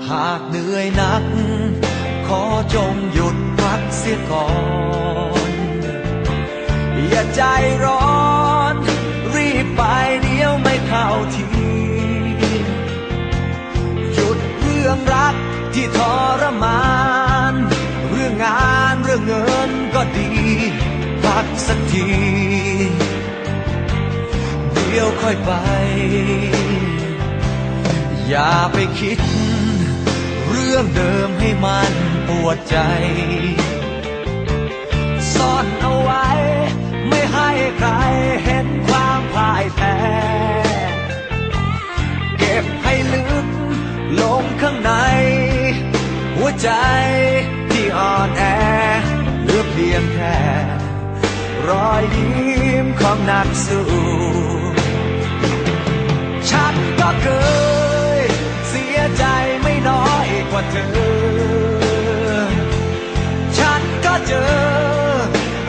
หากเหนื่อยหนักขอจงหยุดพักเสียก่อนอย่าใจร้อนรีบไปเดี๋ยวไม่เข้าทีหยุดเรื่องรักที่ทรมานเรื่องงานเรื่องเงินก็ดีพักสักทีเดี๋ยวค่อยไปอย่าไปคิดเรื่องเดิมให้มันปวดใจซ่อนเอาไว้ไม่ให้ใครเห็นความพ่ายแพ้เก็บให้ลึกลงข้างในหัวใจที่อ่อนแอเหลือเพียงแค่รอยยิ้มของนักสู้ฉันก็เคยเสียใจไม่น้อยกว่าเธอฉันก็เจอ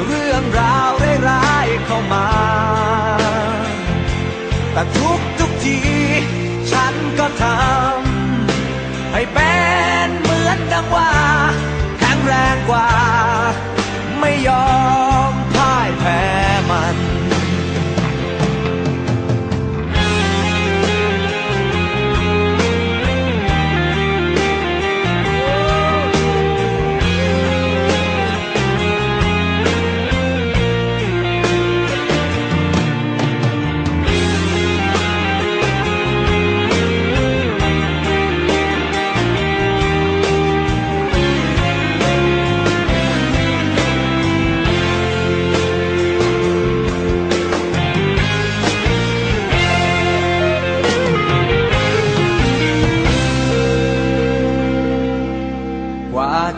เรื่องราวร้ายๆเข้ามาแต่ทุกทีฉันก็ทำให้เป็นเหมือนดังว่าแข็งแรงกว่าไม่ยอมพ่ายแพ้มัน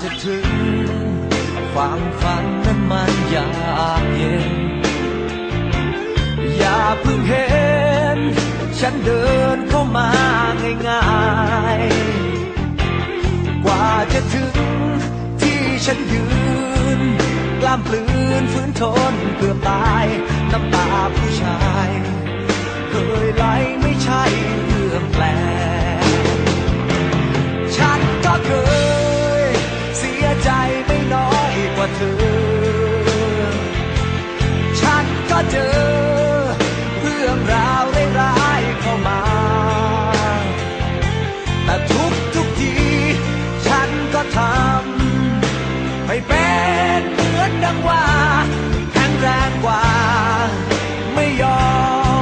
จะถึงความฝันนั้นมันยากเย็นอย่าเพิ่งเห็นฉันเดินเข้ามาง่ายๆกว่าจะถึงที่ฉันยืนกล้ามปลืนฝืนทนเกือบตายน้ำตาผู้ชายเคยไหลไม่ใช่เรื่องแปลกฉันก็เคยเสียใจไม่น้อยกว่าเธอฉันก็เจอเรื่องราวร้ายๆเข้ามาแต่ทุกทีฉันก็ทำให้เป็นเหมือนดังว่าแข็งแรงกว่าไม่ยอ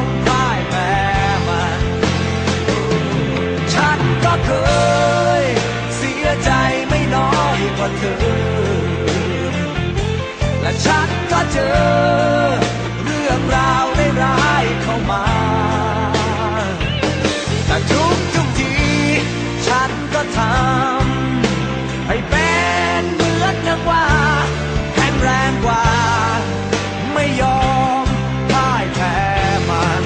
มพ่ายแพ้มันฉันก็เคยเสียใจไม่น้อยกว่าเธอและฉันก็เจอเรื่องราวร้ายๆเข้ามาแต่ทุกทีฉันก็ทำให้เป็นเหมือนดังว่าแข็งแรงกว่าไม่ยอมพ่ายแพ้มัน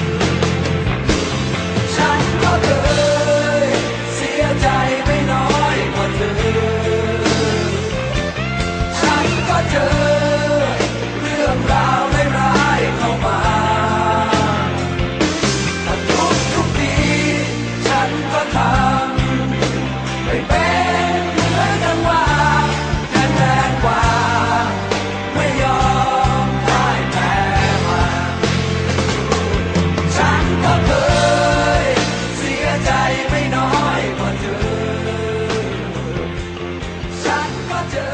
ฉันก็เคยเสียใจไม่น้อยกว่าเธอฉันก็เจอเรื่องราวร้ายๆเข้ามาแต่ทุกทีฉันก็ทำให้เป็นเหมือนดังว่าแข็งแรงกว่าไม่ยอมพ่ายแพ้มันฉันก็เคยเสียใจไม่น้อยกว่าเธอฉันก็เจอ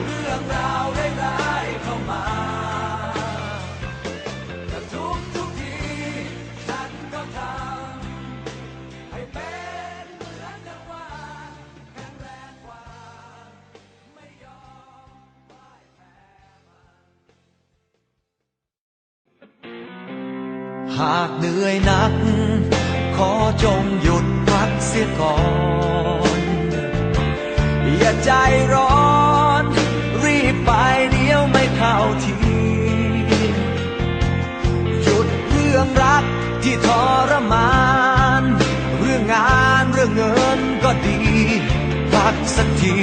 เรื่องราวร้ายๆเข้ามาแต่ทุกทีฉันก็ทำให้เป็นเหมือนดังว่าแข็งแรงกว่าไม่ยอมพ่ายแพ้หากเหนื่อยหนักขอจงหยุดพักเสียก่อนอย่าใจร้อนรีบไปเดี๋ยวไม่เข้าทีหยุดเรื่องรักที่ทรมานเรื่องงานเรื่องเงินก็ดีพักสักที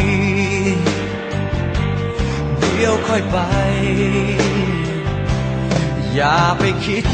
เดี๋ยวค่อยไปอย่าไปคิด